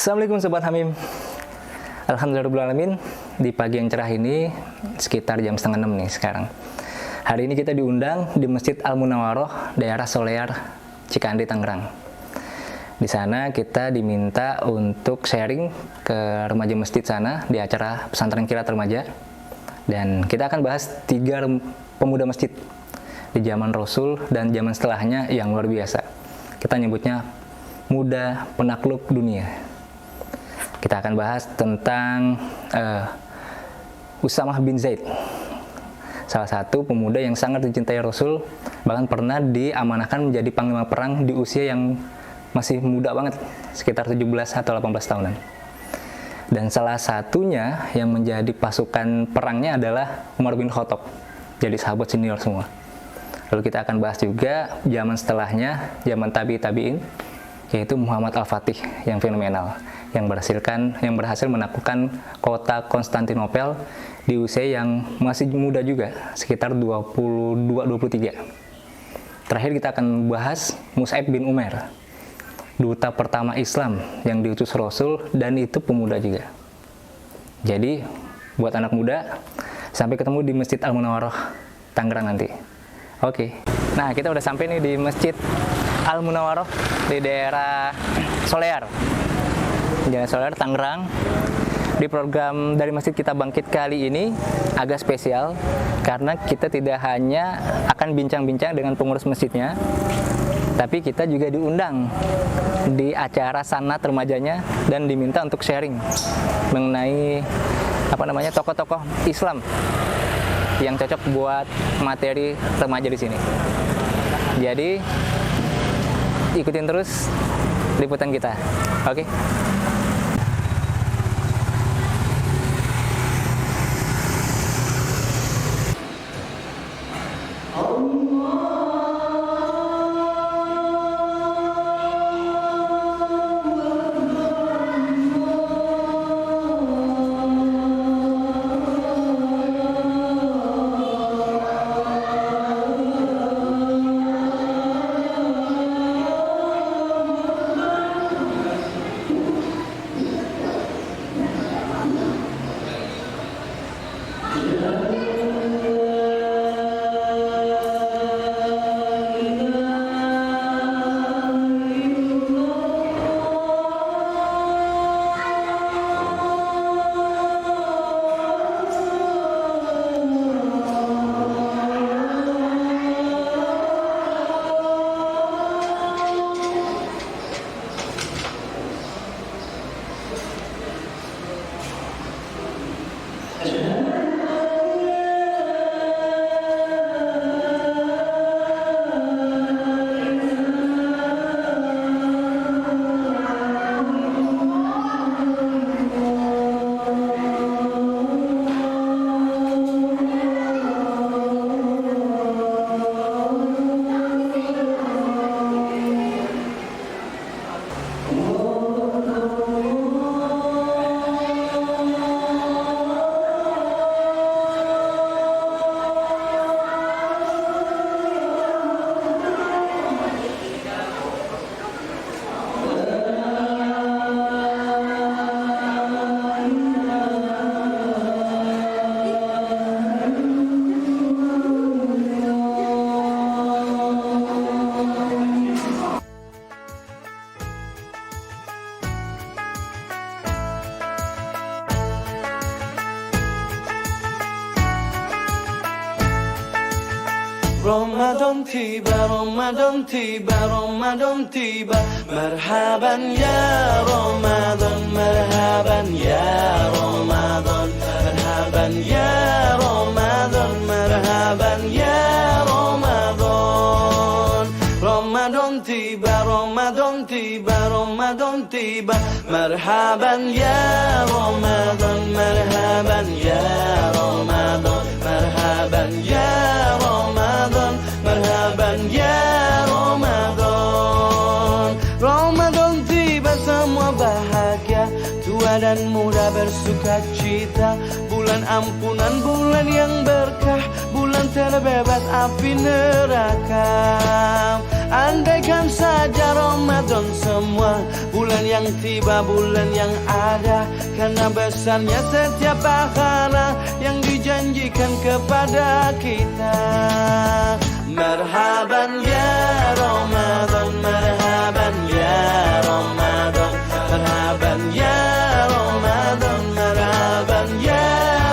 Assalamualaikum Sobat Hamim. Alhamdulillahirrahmanirrahim. Di pagi yang cerah ini sekitar jam 5:30 nih sekarang. Hari ini kita diundang di Masjid Al-Munawwaroh, daerah Solear, Cikandi, Tangerang. Di sana kita diminta untuk sharing ke remaja masjid sana di acara pesantren kilat remaja. Dan kita akan bahas 3 pemuda masjid di zaman Rasul dan zaman setelahnya yang luar biasa. Kita nyebutnya muda penakluk dunia. Kita akan bahas tentang Usamah bin Zaid, salah satu pemuda yang sangat dicintai Rasul, bahkan pernah diamanahkan menjadi panglima perang di usia yang masih muda banget, sekitar 17 atau 18 tahunan. Dan salah satunya yang menjadi pasukan perangnya adalah Umar bin Khattab, jadi sahabat senior semua. Lalu kita akan bahas juga zaman setelahnya, zaman tabi'in, yaitu Muhammad Al-Fatih yang fenomenal, yang berhasil menaklukkan kota Konstantinopel di usia yang masih muda juga, sekitar 22-23. Terakhir kita akan bahas Mus'ab bin Umair, duta pertama Islam yang diutus Rasul, dan itu pemuda juga. Jadi buat anak muda, sampai ketemu di Masjid Al-Munawwaroh Tangerang nanti. Oke. Nah, kita udah sampai nih di Masjid Al-Munawwaroh di daerah Solear, Jalan Solear, Tangerang. Di program dari Masjid Kita Bangkit kali ini agak spesial karena kita tidak hanya akan bincang-bincang dengan pengurus masjidnya, tapi kita juga diundang di acara sanat remajanya dan diminta untuk sharing mengenai tokoh-tokoh Islam yang cocok buat materi remaja di sini. Jadi ikutin terus liputan kita, oke? Ramadan tiba, Ramadan tiba, Ramadan tiba. Marhaban ya Ramadan, marhaban ya Ramadan, marhaban ya Ramadan, marhaban ya Ramadan. Ramadan tiba, Ramadan tiba, Ramadan tiba. Marhaban ya Ramadan, marhaban ya Ramadan, marhaban ya Ramadan, marhaban ya Ramadan. Ramadan tiba, semua bahagia, tua dan muda bersuka cita. Bulan ampunan, bulan yang berkah, bulan terbebas api neraka. Andaikan saja Ramadan Ramadan semua. Bulan yang tiba, bulan yang ada, karena besarnya setiap pahala yang dijanjikan kepada kita. Marhaban ya Ramadan, marhaban ya Ramadan, marhaban ya Ramadan, marhaban ya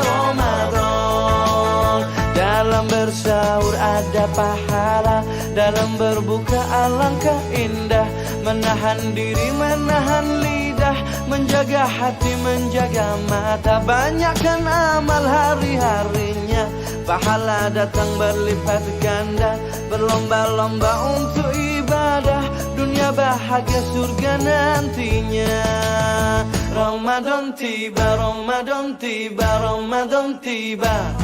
Ramadan. Dalam bersahur ada pahala, dalam berbuka alangkah indah. Menahan diri, menahan lidah, menjaga hati, menjaga mata. Banyakkan amal hari-harinya, pahala datang berlipat ganda. Berlomba-lomba untuk ibadah, dunia bahagia surga nantinya. Ramadan tiba, Ramadan tiba, Ramadan tiba.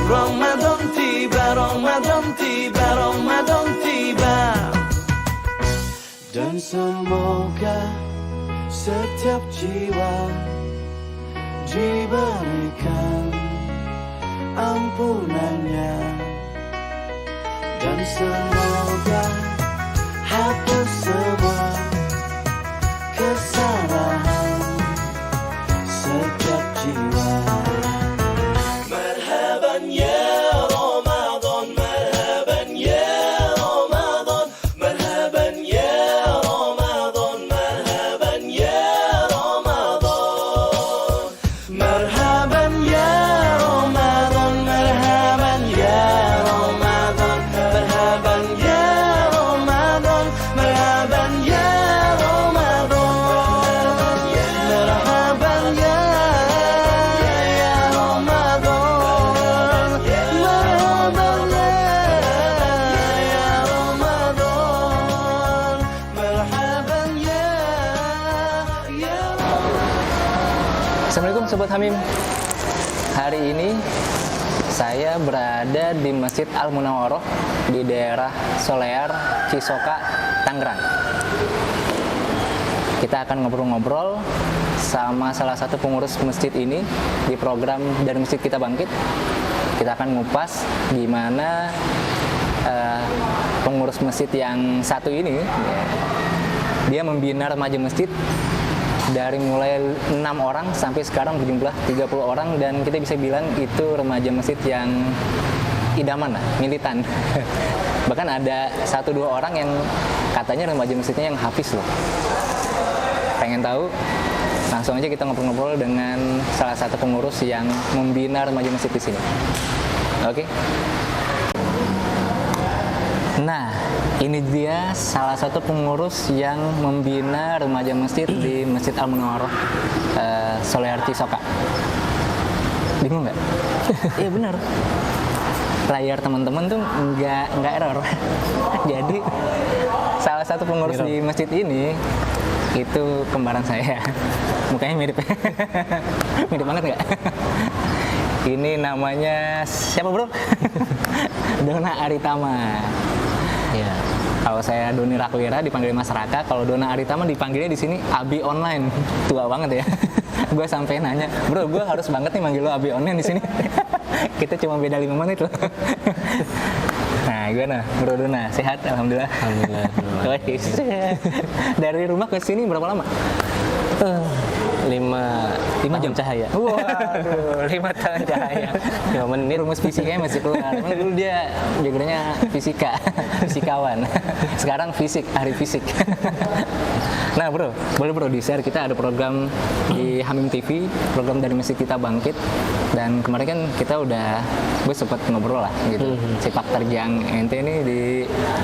Ramadan tiba, Ramadan tiba, Ramadan tiba. Dan semoga setiap jiwa diberikan ampunannya, dan semoga hapus semua kesalahan setiap jiwa. Marhaban ya Ramadan, marhaban ya Ramadan, marhaban ya Ramadan, marhaban ya Ramadan, marhaban ya Ramadan, marhaban ya Ramadan, marhaban ya Ramadan, marhaban ya Ramadan, marhaban ya Ramadan, marhaban ya Ramadan, marhaban ya Assalamualaikum Sobat Hamim. Hari ini saya berada di Masjid Al-Munawwaroh di daerah Solear, Cisoka, Tangerang. Kita akan ngobrol-ngobrol sama salah satu pengurus masjid ini di program Dari Masjid Kita Bangkit. Kita akan ngupas gimana pengurus masjid yang satu ini, dia membina remaja masjid dari mulai 6 orang sampai sekarang berjumlah 30 orang, dan kita bisa bilang itu remaja masjid yang idaman lah, militan. Bahkan ada 1-2 orang yang katanya remaja masjidnya yang hafiz loh. Pengen tahu? Langsung aja kita ngobrol-ngobrol dengan salah satu pengurus yang membina remaja masjid di sini. Oke? Nah, ini dia salah satu pengurus yang membina remaja masjid di Masjid Al-Munawwaroh, Solear Cisoka. Bingung nggak? Iya benar. Layar teman-teman tuh nggak error. Jadi salah satu pengurus di masjid ini itu kembaran saya. Mukanya mirip, mirip banget nggak? Ini namanya siapa bro? Dona Aritama. Ya, kalau saya Doni Rakwira dipanggil Mas Raka, kalau Dona Aritama dipanggilnya di sini Abi Online. Tua banget ya. Gue sampai nanya, bro, gue harus banget nih manggil lo Abi Online di sini. Kita cuma beda 5 menit loh. Nah, gimana, Bro Dona? Sehat? Alhamdulillah. Alhamdulillah. Dari rumah ke sini berapa lama? 5 jam cahaya. Waduh, 5 tahun cahaya. 5 menit. Rumus fisikanya masih keluar. Dulu dia backgroundnya fisikawan. Sekarang ahli fisik. Nah bro, boleh bro di-share, kita ada program di Hamim TV, program Dari Masjid Kita Bangkit. Dan kemarin kan gue sempat ngobrol lah gitu. Sepak terjang ente ini di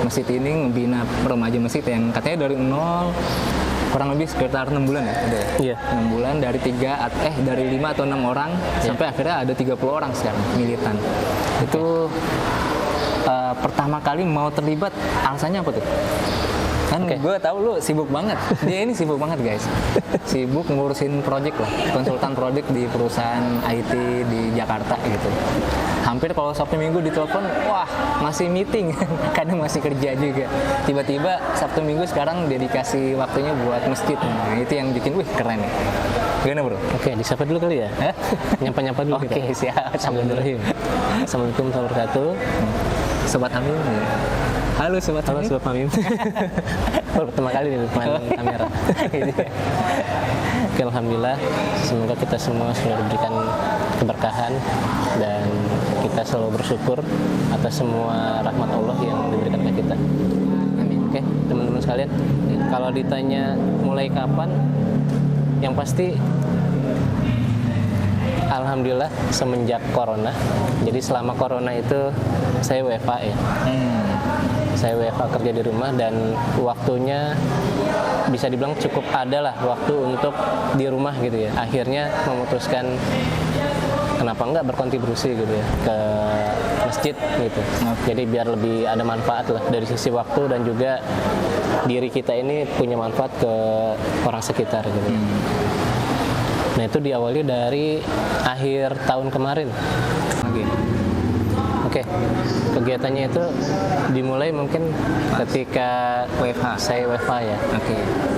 masjid ini ngebina remaja masjid yang katanya dari nol, kurang lebih sekitar 6 bulan ya? Iya. 6 bulan dari 5 atau 6 orang sampai akhirnya ada 30 orang sekarang militan. Itu pertama kali mau terlibat, alasannya apa tuh? Kan gue tahu lu sibuk banget. Dia ini sibuk banget guys. Sibuk ngurusin project lah, konsultan project di perusahaan IT di Jakarta gitu. Hampir kalau Sabtu Minggu ditelepon, wah masih meeting, kadang masih kerja juga. Tiba-tiba Sabtu Minggu sekarang dedikasi waktunya buat masjid. Nah itu yang bikin, wih keren nih. Gimana bro? Oke, disapa dulu kali ya? Nyapa-nyapa dulu kita. Oke, siap. Assalamualaikum warahmatullahi wabarakatuh. Sobat Hamim, Halo sobat. Halo Sobat Mamim. Baru pertama kali nih depan kamera. Oke, alhamdulillah. Semoga kita semua sudah diberikan keberkahan dan kita selalu bersyukur atas semua rahmat Allah yang diberikan ke kita. Oke, teman-teman sekalian, kalau ditanya mulai kapan, yang pasti alhamdulillah semenjak corona. Jadi selama corona itu saya WFA ya. Saya WFA kerja di rumah dan waktunya bisa dibilang cukup ada lah waktu untuk di rumah gitu ya. Akhirnya memutuskan kenapa enggak berkontribusi gitu ya ke masjid gitu. Jadi biar lebih ada manfaat lah dari sisi waktu dan juga diri kita ini punya manfaat ke orang sekitar gitu. Nah itu diawali dari akhir tahun kemarin. Oke, kegiatannya itu dimulai mungkin ketika saya WFH ya.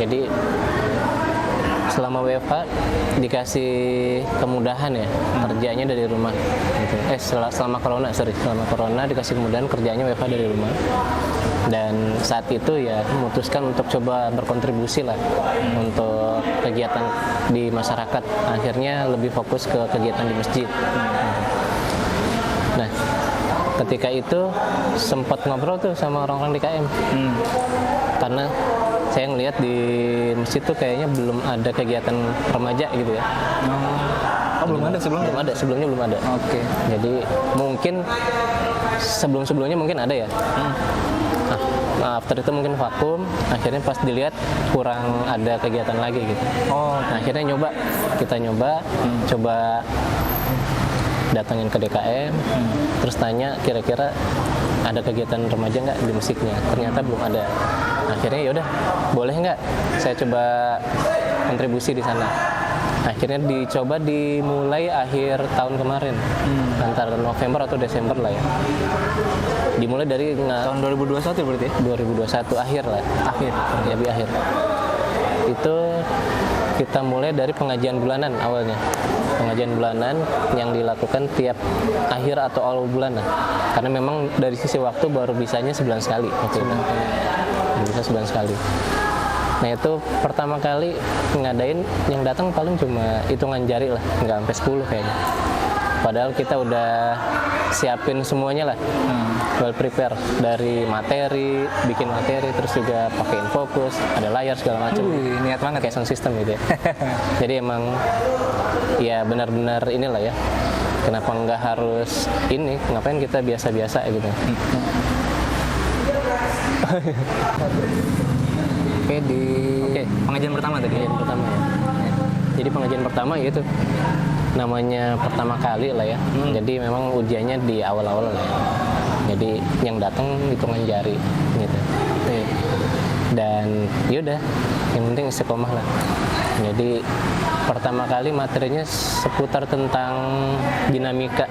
Jadi selama WFH dikasih kemudahan ya kerjanya dari rumah. Gitu. Selama corona dikasih kemudahan kerjanya WFH dari rumah. Dan saat itu ya memutuskan untuk coba berkontribusi lah untuk kegiatan di masyarakat. Akhirnya lebih fokus ke kegiatan di masjid. Nah, ketika itu sempat ngobrol tuh sama orang-orang di KM. Karena saya ngelihat di masjid tuh kayaknya belum ada kegiatan remaja gitu ya. Belum ada sebelumnya? Sebelumnya belum ada. Jadi mungkin sebelumnya mungkin ada ya. Nah, after itu mungkin vakum, akhirnya pas dilihat kurang ada kegiatan lagi gitu. Nah, akhirnya kita coba datangin ke DKM, terus tanya kira-kira ada kegiatan remaja nggak di musiknya. Ternyata belum ada. Akhirnya yaudah, boleh nggak saya coba kontribusi di sana. Akhirnya dicoba dimulai akhir tahun kemarin, antara November atau Desember lah ya. Dimulai dari tahun 2021 berarti ya? 2021 akhir lah. Akhir. Itu kita mulai dari pengajian bulanan awalnya. Pengajian bulanan yang dilakukan tiap akhir atau awal bulan lah. Karena memang dari sisi waktu baru bisanya sebulan sekali. Bisa sebulan sekali. Nah itu pertama kali ngadain yang datang paling cuma hitungan jari lah, nggak sampai 10 kayaknya. Padahal kita udah siapin semuanya lah, well prepare dari materi, bikin materi, terus juga pakai infocus, ada layar segala macam. Niat banget kayak sound system gitu ya. Jadi emang ya benar-benar inilah ya. Kenapa nggak harus ini? Ngapain kita biasa-biasa gitu? Oke, pengajian pertama tadi. Pengajian pertama ya. Jadi pengajian pertama ya itu namanya pertama kali lah ya. Jadi memang ujiannya di awal-awal lah ya. Jadi yang datang hitungan jari gitu. Dan yaudah, yang penting istiqomah lah. Jadi pertama kali materinya seputar tentang dinamika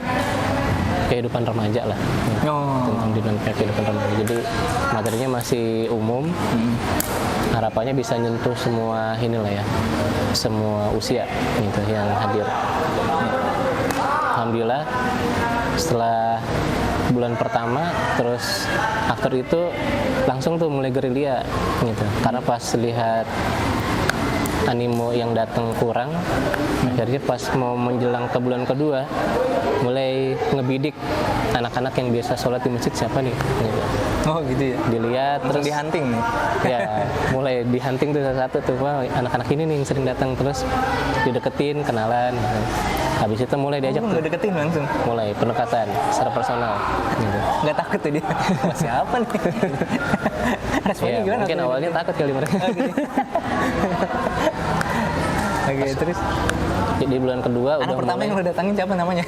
kehidupan remaja lah. Tentang dinamika kehidupan remaja. Jadi materinya masih umum. Harapannya bisa nyentuh semua inilah ya, semua usia gitu yang hadir. Alhamdulillah setelah bulan pertama, terus after itu langsung tuh mulai gerilya gitu. Karena pas lihat animo yang datang kurang, akhirnya pas mau menjelang ke bulan kedua mulai ngebidik anak-anak yang biasa sholat di masjid siapa nih gitu. Gitu ya? Dilihat terus dihunting nih? Ya mulai dihunting tuh satu-satu tuh, wah anak-anak ini nih yang sering datang, terus dideketin, kenalan gitu. Habis itu mulai diajak tuh, deketin langsung? mulai pendekatan secara personal gitu. Nggak takut tuh dia? Siapa nih? Responnya Ya, gimana? mungkin awalnya takut kali mereka. Terus? Di bulan kedua Anak udah pertama mulai. yang lo datangin siapa namanya?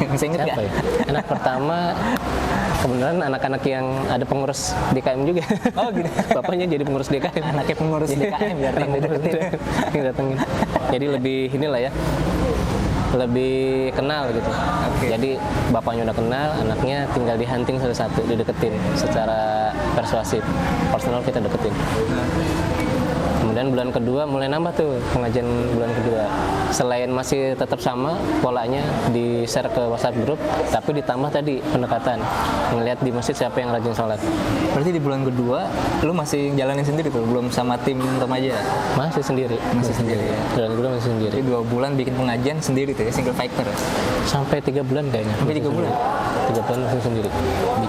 Bisa inget Siapa ya? ya? Anak pertama kebenaran anak-anak yang ada pengurus DKM juga. Gitu. Bapaknya jadi pengurus DKM. Anaknya pengurus DKM ya, yang dideketin. Yang datengin. Jadi lebih inilah ya, lebih kenal gitu. Jadi bapaknya udah kenal, anaknya tinggal dihunting satu-satu, dideketin secara persuasif. Personal kita deketin. Kemudian bulan kedua mulai nambah tuh pengajian bulan kedua. Selain masih tetap sama polanya di share ke WhatsApp grup, tapi ditambah tadi pendekatan, ngelihat di masjid siapa yang rajin sholat. Berarti di bulan kedua lu masih jalanin sendiri tuh, belum sama tim remaja? Masih sendiri. Masih sendiri ya. Bulan kedua masih sendiri. Jadi 2 bulan bikin pengajian sendiri tuh ya, single factor ya? Sampai 3 bulan kayaknya. Sampai 3 bulan? 3 bulan masih sendiri.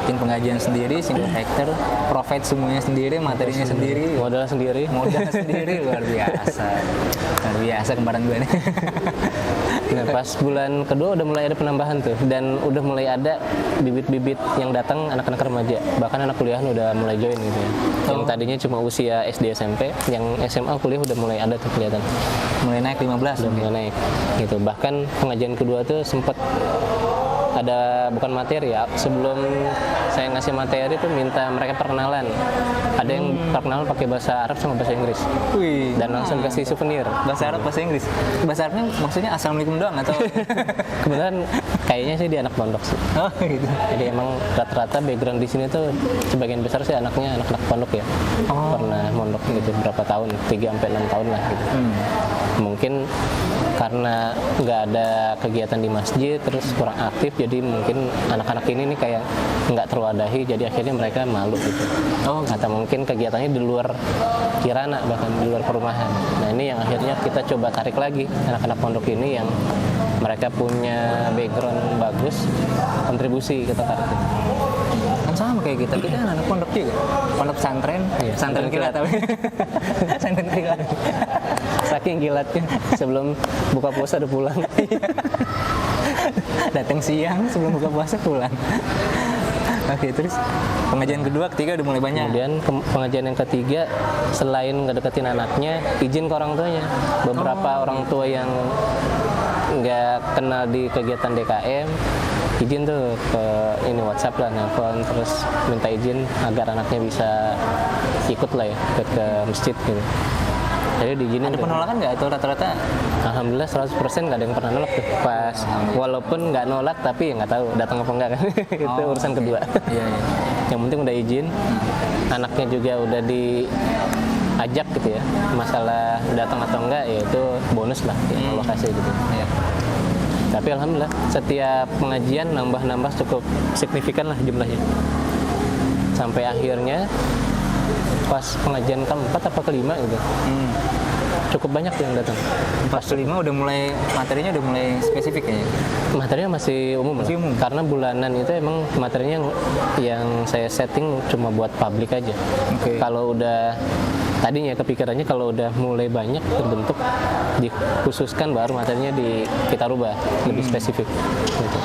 Bikin pengajian sendiri, single factor, provide semuanya sendiri, materinya sendiri, Modal sendiri. modal sendiri, luar biasa. Luar biasa kembaran gue nih. Nah, pas bulan kedua udah mulai ada penambahan tuh, dan udah mulai ada bibit-bibit yang datang anak-anak remaja, bahkan anak kuliahan udah mulai join gitu ya. Yang tadinya cuma usia SD SMP, yang SMA kuliah udah mulai ada tuh kelihatan, Mulai naik 15 udah mulai naik gitu. Bahkan pengajian kedua tuh sempet ada, bukan materi ya, sebelum saya ngasih materi tuh minta mereka perkenalan. Ada yang perkenalan pakai bahasa Arab sama bahasa Inggris, Wih. dan langsung kasih souvenir. Bahasa Arab, bahasa Inggris. Bahasa Arabnya maksudnya assalamualaikum doang atau? Kebetulan kayaknya sih di anak pondok sih. Oh gitu. Jadi emang rata-rata background di sini tuh sebagian besar sih anaknya anak-anak pondok ya. Pernah mondok gitu berapa tahun, 3 sampai 6 tahun lah gitu. Mungkin karena nggak ada kegiatan di masjid, terus kurang aktif, jadi mungkin anak-anak ini nih kayak nggak terwadahi, jadi akhirnya mereka malu gitu. Atau mungkin kegiatannya di luar kirana, bahkan di luar perumahan. Nah ini yang akhirnya kita coba tarik lagi anak-anak pondok ini yang mereka punya background bagus, kontribusi kita tarik. Kan sama kayak kita kan anak pondok juga. Pondok pesantren, Iya, pesantren kilat tapi. Pesantren kilat. Saking kilatnya, sebelum buka puasa udah pulang. Datang siang sebelum buka puasa pulang. Oke, terus pengajian kedua, ketiga udah mulai banyak. Kemudian pengajian yang ketiga, selain ngedeketin anaknya, izin ke orang tuanya. Beberapa orang tua yang nggak kenal di kegiatan DKM, izin tuh ke ini WhatsApp lah, nelfon, terus minta izin agar anaknya bisa ikut lah ya, ikut ke masjid gitu. Jadi diizinin. Ada tuh. penolakan nggak atau rata-rata? Alhamdulillah 100% nggak ada yang pernah nolak tuh. Pas walaupun nggak nolak tapi ya nggak tahu datang apa enggak kan. Itu urusan kedua. Iya, iya. Yang penting udah izin, anaknya juga udah diajak gitu ya. Masalah datang atau enggak ya itu bonus lah yang Allah kasih gitu. Iya. Tapi alhamdulillah setiap pengajian nambah-nambah cukup signifikan lah jumlahnya. Sampai akhirnya pas pengajian keempat apa kelima gitu, cukup banyak tuh yang datang. Pas kelima udah mulai, materinya udah mulai spesifik kayaknya. Materinya masih umum lah. Masih umum. Karena bulanan itu emang materinya yang saya setting cuma buat publik aja. Oke. Kalau udah tadinya kepikirannya kalau udah mulai banyak terbentuk dikhususkan baru materinya kita rubah lebih spesifik gitu.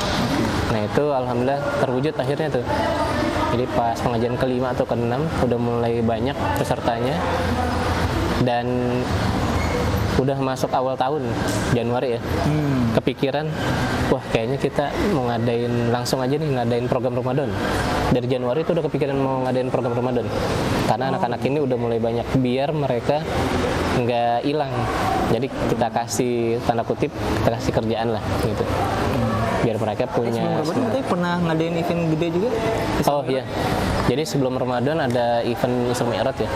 Nah itu alhamdulillah terwujud akhirnya tuh. Jadi pas pengajian kelima atau keenam udah mulai banyak pesertanya, dan udah masuk awal tahun Januari ya, kepikiran wah kayaknya kita mau ngadain langsung aja nih, ngadain program Ramadan. Dari Januari itu udah kepikiran mau ngadain program Ramadan karena anak-anak ini udah mulai banyak, biar mereka nggak hilang. Jadi kita kasih tanda kutip, kita kasih kerjaan lah gitu, biar mereka punya Sebelum Ramadan semangat. katanya pernah ngadain event gede juga? Oh iya, jadi sebelum Ramadan ada event Isra Mi'raj ya.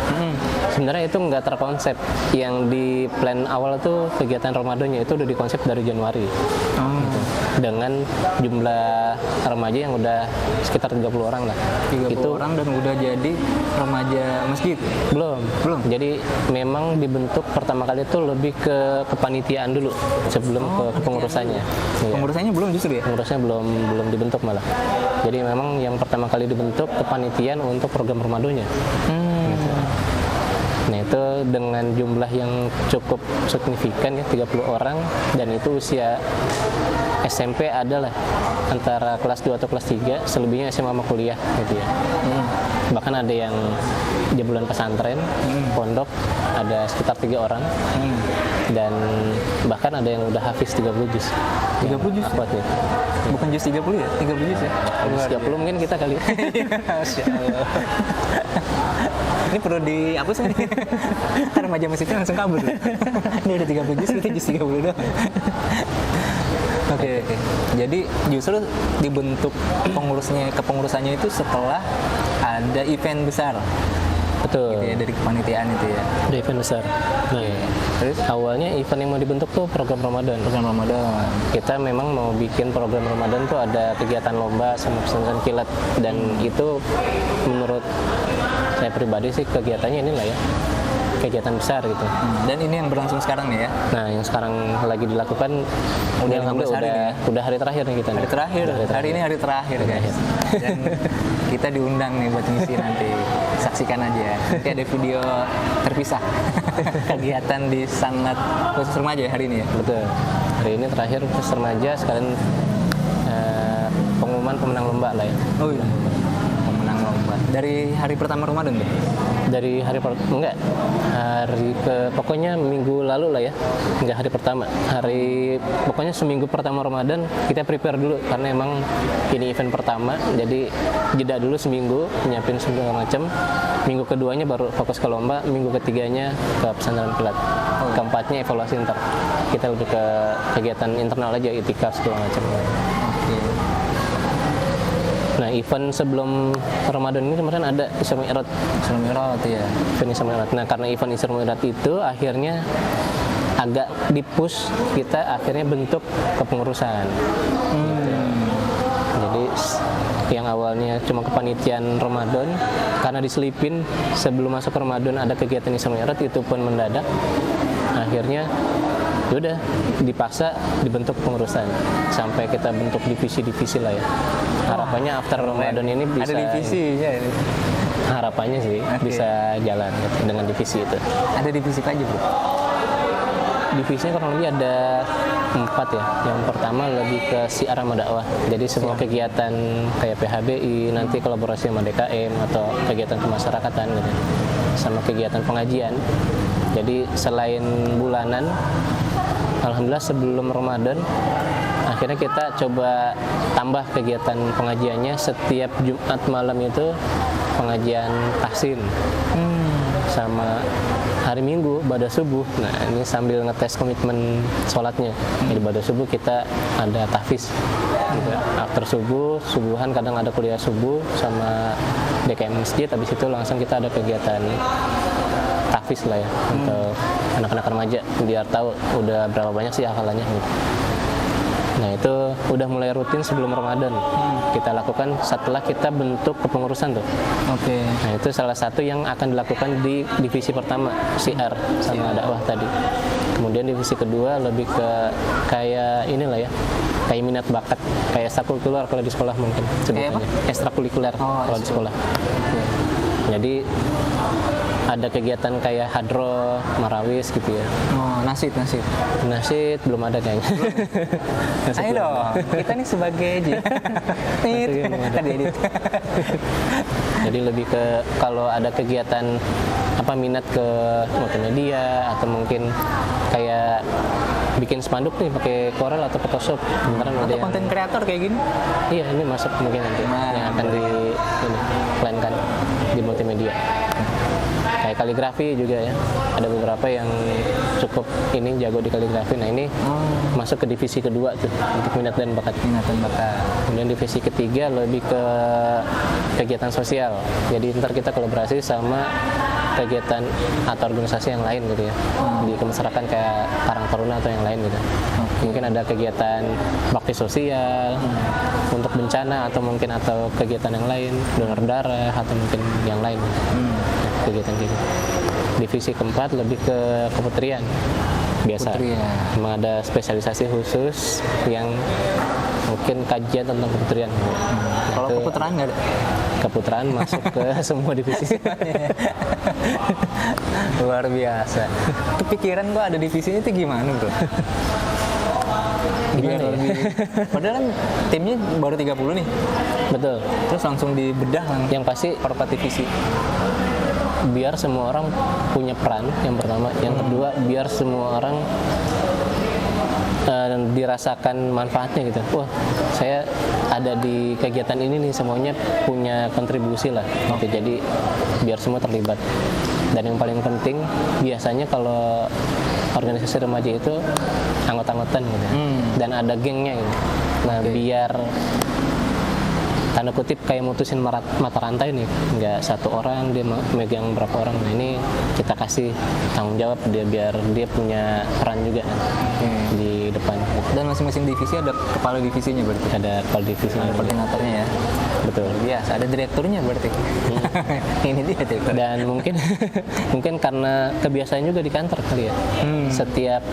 Sebenarnya itu nggak terkonsep. Yang di plan awal tuh kegiatan Ramadannya itu udah dikonsep dari Januari. Gitu. Dengan jumlah remaja yang udah sekitar 30 orang lah. 30 itu orang dan udah jadi remaja masjid? belum. Jadi memang dibentuk pertama kali itu lebih ke kepanitiaan dulu sebelum ke kepengurusannya. Iya. Pengurusannya belum justru ya? Pengurusnya belum dibentuk malah. Jadi memang yang pertama kali dibentuk kepanitiaan untuk program Ramadannya. Gitu. Nah itu dengan jumlah yang cukup signifikan ya, 30 orang, dan itu usia SMP adalah antara kelas 2 atau kelas 3, selebihnya SMA sama kuliah gitu ya. Bahkan ada yang jebolan pesantren, pondok, ada sekitar 3 orang. Dan bahkan ada yang udah hafiz 30 juz. 30 juz? Kuat ya. Bukan juz 30 ya? 30 juz ya? Habis 30 mungkin kita kali. Masya Allah. Ini perlu dihapus nih. Ntar remaja masjidnya langsung kabur. Ini udah 30 juz, kita juz 30 doang. Oke. Jadi justru dibentuk kepengurusannya itu setelah ada event besar. Betul. gitu ya, dari kepanitiaan itu ya. Ada event besar. Nah, Terus awalnya event yang mau dibentuk tuh program Ramadan. program Ramadan. Kita memang mau bikin program Ramadan tuh ada kegiatan lomba sama pesantren kilat, dan itu menurut saya pribadi sih kegiatannya inilah ya, kegiatan besar gitu. Dan ini yang berlangsung sekarang nih ya. Nah, yang sekarang lagi dilakukan Udah alhamdulillah 15 hari nih ya? udah hari terakhir nih kita. Hari terakhir, hari ini hari terakhir guys. Dan kita diundang nih buat ngisi nanti. Saksikan aja. Nanti ada video terpisah. Kegiatan di Sangat Khusus Remaja ya hari ini ya. Betul. Hari ini terakhir khusus remaja, sekalian pengumuman pemenang lomba lah ya. Oh iya. Pemenang lomba. Dari hari pertama Ramadan tuh. Dari hari pokoknya minggu lalu lah ya, nggak hari pertama, pokoknya seminggu pertama Ramadan kita prepare dulu, karena emang ini event pertama, jadi jeda dulu seminggu nyiapin segala macam. Minggu keduanya baru fokus ke lomba, minggu ketiganya ke pesantren kilat, keempatnya evaluasi ntar. Kita lebih ke kegiatan internal aja, itikaf segala macam. Oke. Nah, event sebelum Ramadan ini kemarin ada Isra Mi'raj. Isra Mi'raj ya. Event Isra Mi'raj. Nah, karena event Isra Mi'raj itu akhirnya agak dipush, kita akhirnya bentuk kepengurusan. Gitu. Jadi yang awalnya cuma kepanitiaan Ramadan, karena diselipin sebelum masuk Ramadan ada kegiatan Isra Mi'raj, itu pun mendadak. Akhirnya udah dipaksa dibentuk pengurusan sampai kita bentuk divisi-divisi lah ya. Harapannya after Ramadan ini bisa Ada divisi ya ini. harapannya sih bisa jalan gitu, dengan divisi itu. Ada divisi apa aja, Bro? Divisinya kurang lebih ada 4 ya. Yang pertama lebih ke siar sama dakwah. Jadi semua kegiatan kayak PHBI, nanti kolaborasi sama DKM atau kegiatan kemasyarakatan gitu. Sama kegiatan pengajian. Jadi selain bulanan, alhamdulillah sebelum Ramadan akhirnya kita coba tambah kegiatan pengajiannya. Setiap Jumat malam itu pengajian tahsin, sama hari Minggu pada subuh. Nah, ini sambil ngetes komitmen sholatnya. Jadi pada subuh kita ada tahfiz gitu. After subuhan kadang ada kuliah subuh sama DKM masjid. Habis itu langsung kita ada kegiatan tahfiz lah ya, untuk anak-anak remaja, biar tahu udah berapa banyak sih hafalannya gitu. Nah, itu udah mulai rutin sebelum Ramadan. Kita lakukan setelah kita bentuk kepengurusan tuh. Oke. Nah, itu salah satu yang akan dilakukan di divisi pertama, siar sama dakwah tadi. Kemudian divisi kedua lebih ke kayak inilah ya, kayak minat bakat, kayak ekstrakurikuler kalau di sekolah mungkin sebutannya. Ekstrakurikuler kalau di sekolah. Jadi ada kegiatan kayak hadroh, marawis gitu ya. Oh, nasid. Nasid belum ada kayaknya. Ayo dong, kita nih sebagai Jadi lebih ke kalau ada kegiatan minat ke multimedia atau mungkin kayak bikin spanduk nih pakai Corel atau Photoshop. Beneran ada Atau yang konten kreator kayak gini. iya, ini masuk mungkin nanti yang akan plankan di multimedia. Kayak kaligrafi juga ya, ada beberapa yang cukup ini jago di kaligrafi. Nah, ini masuk ke divisi kedua tuh, untuk minat dan bakat. Kemudian divisi ketiga lebih ke kegiatan sosial. Jadi ntar kita kolaborasi sama kegiatan atau organisasi yang lain gitu ya, di kemasyarakatan kayak Karang Taruna atau yang lain gitu. Mungkin ada kegiatan bakti sosial untuk bencana, atau kegiatan yang lain, donor darah atau mungkin yang lain. Kegiatan gitu. Divisi keempat lebih ke keputrian biasa. Memang ada spesialisasi khusus yang mungkin kajian tentang keputrian. Kalau keputraan nggak ada? Keputraan masuk ke semua divisi. Luar biasa. Kepikiran gua ada divisinya itu gimana, Bro? Biar lebih. Padahal kan timnya baru 30 nih. Betul. Terus langsung dibedah langsung. Yang pasti per divisi. Biar semua orang punya peran, yang pertama. Yang kedua, biar semua orang dirasakan manfaatnya gitu. Wah, saya ada di kegiatan ini nih, semuanya punya kontribusi lah gitu. Jadi biar semua terlibat. Dan yang paling penting biasanya kalau organisasi remaja itu anggot-anggotan gitu. Dan ada gengnya gitu. Nah, biar tanda kutip kayak mutusin mata rantai nih, nggak satu orang dia megang berapa orang. Nah ini kita kasih tanggung jawab dia biar dia punya peran juga kan di depan. Dan masing-masing divisi ada kepala divisinya berarti. Ada kepala divisi, Ada koordinatornya ya. betul. Luar biasa, ada direkturnya berarti. Ini dia direktur. Dan mungkin mungkin karena kebiasaan juga di kantor kali ya. Setiap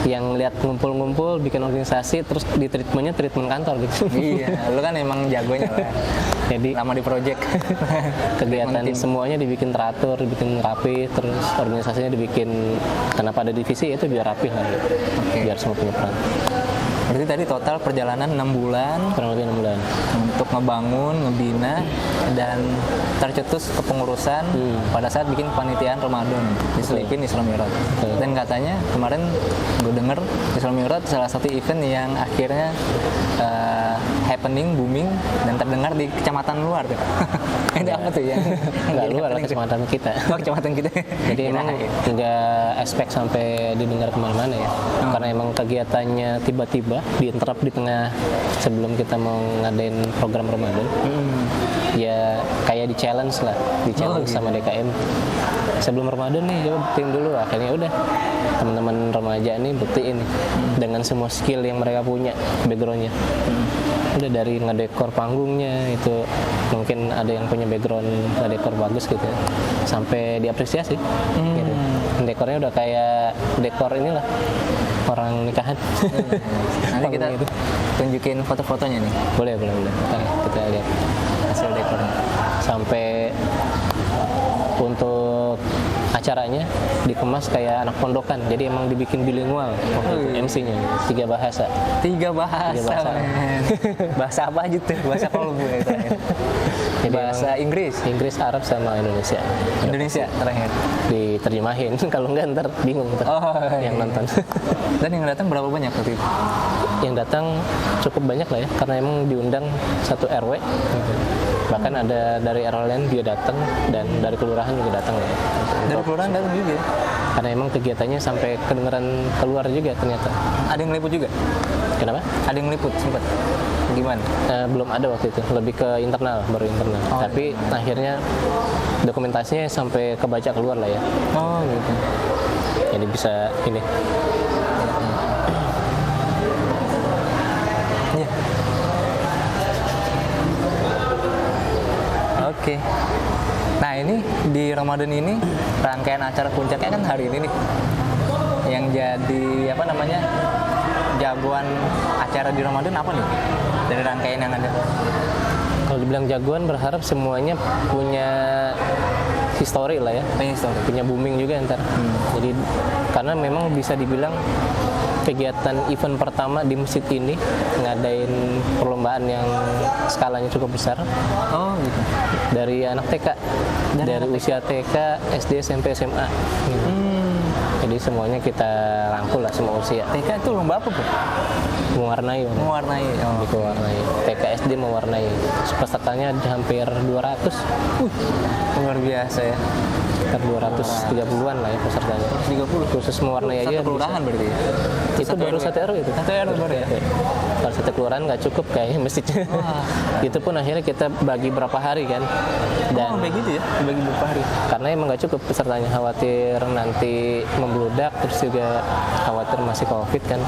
yang lihat ngumpul-ngumpul bikin organisasi terus di treatmentnya treatment kantor gitu. Iya, lu kan emang jagonya lah. Jadi Lama di project. kegiatan Treatment tim. semuanya dibikin teratur, dibikin rapi, terus organisasinya dibikin, kenapa ada divisi itu biar rapi lah gitu. Biar semua punya peran. Berarti tadi total perjalanan 6 bulan Kurang lebih 6 bulan. untuk ngebangun, ngebina, dan tercetus kepengurusan pada saat bikin panitiaan Ramadan diselipin Isra Mi'raj. Dan katanya kemarin gue denger Isra Mi'raj salah satu event yang akhirnya happening, booming, dan terdengar di kecamatan luar tuh. Itu apa tuh yang Nggak jadi luar lah happening tuh? kecamatan kita. Oh, kecamatan kita. Jadi emang nggak expect sampai didengar kemana-mana ya. Karena emang kegiatannya tiba-tiba diinterrupt di tengah sebelum kita mau ngadain program Ramadan. Ya kayak di challenge lah, di challenge sama DKM. Sebelum Ramadan nih coba buktiin dulu. Akhirnya udah teman-teman remaja nih buktiin nih dengan semua skill yang mereka punya, backgroundnya. Udah dari ngedekor panggungnya itu mungkin ada yang punya background ngedekor bagus gitu ya. Sampai diapresiasi gitu. Dekornya udah kayak dekor inilah orang nikahan. Nanti kita Panggungnya itu. tunjukin foto-fotonya nih, Boleh. Ntar kita lihat hasil dekornya. sampai untuk acaranya dikemas kayak anak pondokan, jadi emang dibikin bilingual waktu itu MC-nya 3 bahasa. 3 bahasa. Tiga bahasa. men. Bahasa apa aja tuh? Bahasa Kolbu ya terakhir. Jadi Bahasa Inggris, Inggris, Arab sama Indonesia Indonesia terakhir. diterjemahin. Kalau enggak ntar bingung tuh Oh, yang iya. nonton. Dan yang datang berapa banyak waktu itu? Yang datang cukup banyak lah ya, karena emang diundang satu RW. Bahkan ada dari RW lain dia datang, dan dari kelurahan juga datang ya. Dari kelurahan datang juga. Karena emang kegiatannya sampai kedengeran keluar juga ternyata. Ada yang meliput juga? Kenapa? Ada yang meliput sempat? Gimana? Belum ada waktu itu, lebih ke internal, baru internal. Oh, Tapi akhirnya dokumentasinya sampai kebaca keluar lah ya. Oh gitu. Jadi bisa ini. Iya. Oke. Nah ini di Ramadan ini rangkaian acara puncaknya kan hari ini nih. Yang jadi apa namanya jagoan acara di Ramadan apa nih dari rangkaian yang ada? Kalau dibilang jagoan, berharap semuanya punya history lah ya. Punya story. Punya booming juga ntar. Jadi karena memang bisa dibilang kegiatan event pertama di masjid ini ngadain perlombaan yang skalanya cukup besar. Oh gitu. Dari anak TK, dari usia TK, SD, SMP, SMA. Jadi semuanya kita rangkul lah, semua usia. TK itu lomba apa Bu? Mewarnai, Mewarnai. Oh. lebih ke warnai. TK, SD mewarnai. Pesertanya ada hampir 200, Luar biasa ya. sekitar 230-an lah ya pesertanya. 30. Khusus mewarnai aja. Satu kelurahan berarti ya? Itu baru RW. satu RW itu. Satu RW baru ya? Kalau satu kelurahan nggak cukup kayaknya masjidnya. Itu pun akhirnya kita bagi berapa hari kan. Dan Oh begitu ya? Dibagi berapa hari? karena emang nggak cukup pesertanya, khawatir nanti membludak, terus juga khawatir masih covid kan.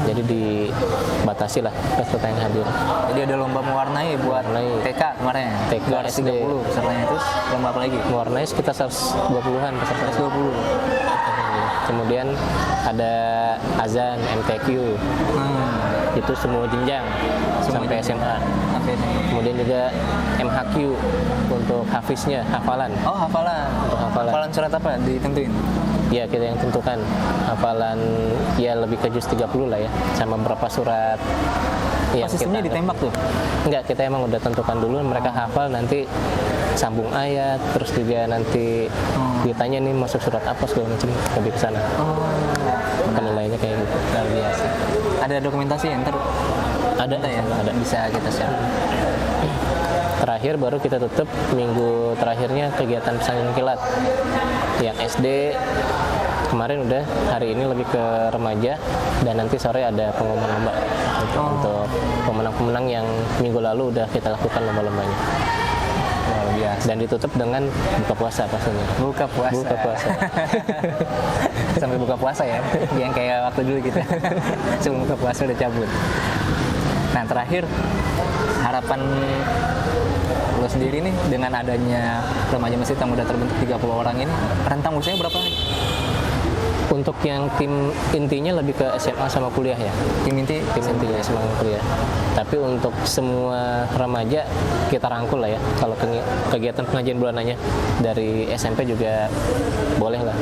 Jadi dibatasi lah peserta yang hadir. Jadi ada lomba mewarnai buat Mewarnai. TK kemarin. TK, 230 pesertanya itu lomba apa lagi? Mewarnai sekitar 120-an peserta. 120. Kemudian ada azan, MTQ, itu semua jenjang sampai SMA. Kemudian juga MHQ untuk hafiznya, hafalan. Oh hafalan. Untuk hafalan. Hafalan surat apa ditentuin? Ya kita yang tentukan hafalan ya lebih ke juz 30 lah ya, sama berapa surat. Oh, sistemnya ditembak tuh? Enggak, kita emang udah tentukan dulu, mereka hafal, nanti sambung ayat, terus juga nanti ditanya nih masuk surat apa segala macam, lebih ke sana. Penilaiannya kayak gitu. Luar biasa. Ada dokumentasi yang Ada ya? ada. Bisa kita share. Terakhir baru kita tutup minggu terakhirnya kegiatan pesantren kilat yang SD kemarin udah, hari ini lebih ke remaja, dan nanti sore ada pengumuman lomba gitu, untuk pemenang-pemenang yang minggu lalu udah kita lakukan lomba-lombanya. Luar biasa. Dan ditutup dengan buka puasa pastinya. Buka puasa. Buka puasa. Sampai buka puasa ya, yang kayak waktu dulu kita. Sebelum buka puasa udah cabut. Nah terakhir, harapan lo sendiri nih dengan adanya remaja masjid yang udah terbentuk 30 orang ini, rentang usianya berapa lagi? Untuk yang tim intinya lebih ke SMA sama kuliah ya. Tim inti? Tim intinya SMA sama kuliah. Tapi untuk semua remaja kita rangkul lah ya. Kalau kegiatan pengajian bulanannya dari SMP juga boleh lah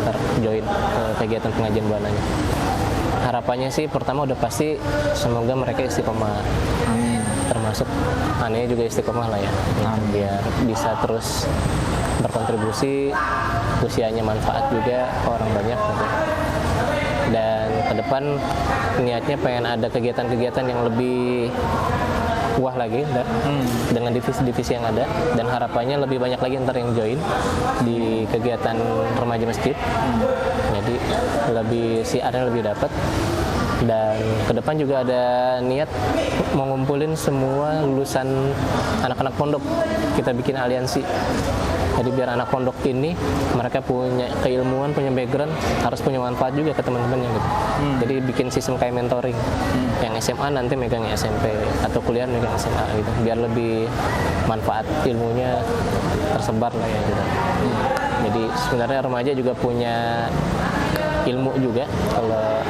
join kegiatan pengajian bulanannya. Harapannya sih pertama udah pasti semoga mereka istiqomah. Amin. Termasuk anehnya juga istiqomah lah ya. Biar bisa terus berkontribusi, usianya manfaat juga ke orang banyak gitu. Dan ke depan niatnya pengen ada kegiatan-kegiatan yang lebih wah lagi dengan divisi-divisi yang ada, dan harapannya lebih banyak lagi ntar yang join di kegiatan remaja masjid. Jadi lebih siarnya lebih dapat. Dan ke depan juga ada niat mau ngumpulin semua lulusan anak-anak pondok, kita bikin aliansi. Jadi biar anak pondok ini mereka punya keilmuan, punya background, harus punya manfaat juga ke teman-temannya gitu. Jadi bikin sistem kayak mentoring. Yang SMA nanti megang SMP, atau kuliah megang SMA gitu. Biar lebih manfaat ilmunya tersebar lah ya gitu. Jadi sebenarnya remaja juga punya ilmu juga kalau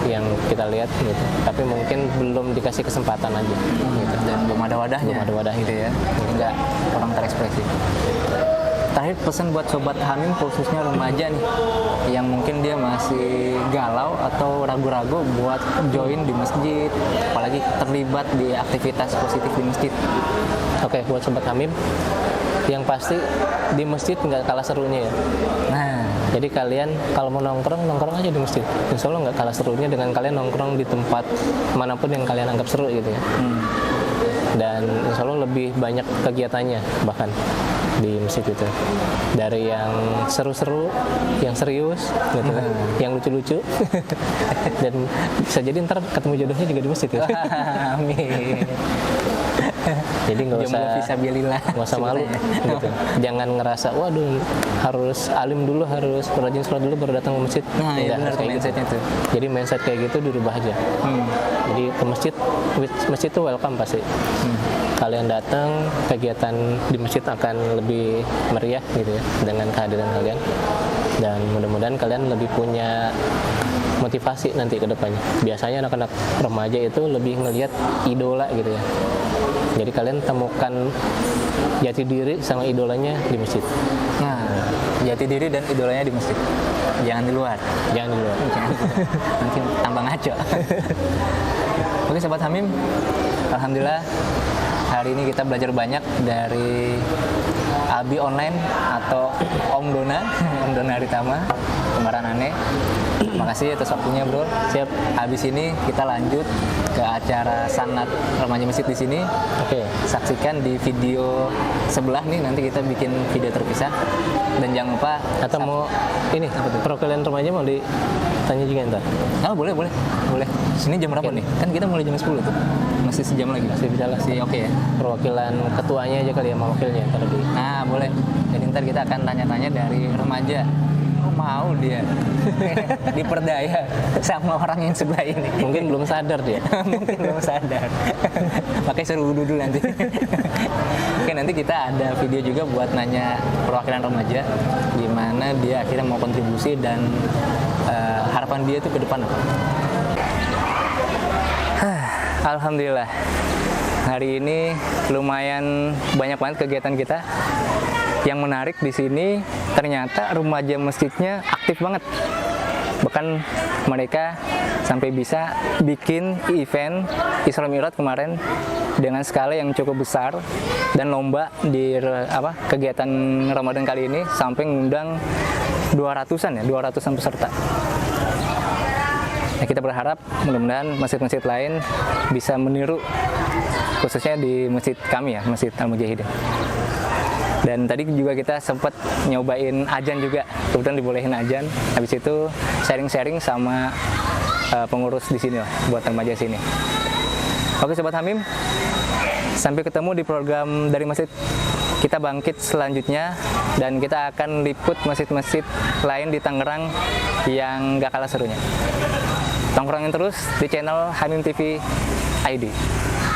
yang kita lihat gitu. Tapi mungkin belum dikasih kesempatan aja gitu. Dan belum ada wadahnya. Belum ada wadahnya gitu ya. Enggak orang terekspresi. Terakhir pesan buat Sobat Hamim khususnya remaja nih yang mungkin dia masih galau atau ragu-ragu buat join di masjid, apalagi terlibat di aktivitas positif di masjid. Oke, buat Sobat Hamim, yang pasti di masjid nggak kalah serunya ya. Nah, jadi kalian kalau mau nongkrong aja di masjid. Insya Allah nggak kalah serunya dengan kalian nongkrong di tempat manapun yang kalian anggap seru gitu ya. Dan insya Allah lebih banyak kegiatannya bahkan di masjid itu, dari yang seru-seru, yang serius gitu kan, yang lucu-lucu. Dan bisa jadi ntar ketemu jodohnya juga di masjid ya. amin. Jadi nggak usah malu gitu. Jangan ngerasa waduh harus alim dulu, harus rajin sholat dulu baru datang ke masjid. Nah, ya benar kayak mindsetnya gitu. tuh. Jadi mindset kayak gitu dirubah aja. Jadi ke masjid tuh welcome pasti. Kalian datang, kegiatan di masjid akan lebih meriah gitu ya dengan kehadiran kalian. Dan mudah-mudahan kalian lebih punya motivasi nanti ke depannya. Biasanya anak-anak remaja itu lebih ngelihat idola gitu ya. Jadi kalian temukan jati diri sama idolanya di masjid. Nah, jati diri dan idolanya di masjid. Jangan di luar. Jangan di luar. Nanti tambah ngaco. Oke Sobat Hamim, alhamdulillah hari ini kita belajar banyak dari Abi Online atau Om Dona, Om Dona Haritama, kembaran aneh. Makasih atas waktunya bro. Siap. Habis ini kita lanjut ke acara sanat remaja masjid di sini. Oke. Saksikan di video sebelah nih, nanti kita bikin video terpisah. Dan jangan lupa Atau mau ini perwakilan remaja mau ditanya juga ntar. Oh boleh. Sini jam berapa nih? Kan kita mulai jam 10 tuh. Masih sejam lagi. Masih bisa lah. Masih oke ya. Perwakilan ketuanya aja kali ya, sama wakilnya ntar lebih. Nah boleh. Jadi ntar kita akan tanya-tanya dari remaja. Oh mau dia diperdaya sama orang yang sebelah ini. Mungkin belum sadar dia. Mungkin belum sadar. Pakai suruh wudhu dulu nanti. Oke, nanti kita ada video juga buat nanya perwakilan remaja gimana dia akhirnya mau kontribusi dan harapan dia itu ke depan apa. Alhamdulillah. Hari ini lumayan banyak banget kegiatan kita. Yang menarik di sini ternyata remaja masjidnya aktif banget. Bahkan mereka sampai bisa bikin event Isra Mi'raj kemarin dengan skala yang cukup besar dan lomba di kegiatan Ramadan kali ini sampai ngundang 200-an peserta. Nah, kita berharap mudah-mudahan masjid-masjid lain bisa meniru, khususnya di masjid kami ya, Masjid Al-Mujahidin. Dan tadi juga kita sempat nyobain ajan juga, kebetulan dibolehin ajan. Habis itu sharing-sharing sama pengurus di sini lah, buat remaja sini. Oke Sobat Hamim, sampai ketemu di program dari masjid kita bangkit selanjutnya, dan kita akan liput masjid-masjid lain di Tangerang yang gak kalah serunya. Tongkrongin terus di channel Hamim TV ID.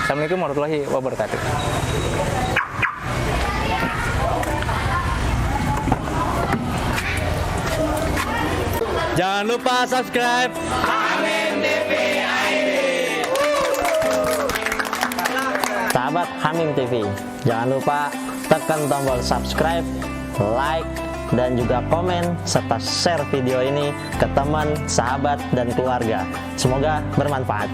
Assalamualaikum warahmatullahi wabarakatuh. Jangan lupa subscribe Sahabat Hamim TV, jangan lupa tekan tombol subscribe, like, dan juga komen serta share video ini ke teman, sahabat, dan keluarga. Semoga bermanfaat.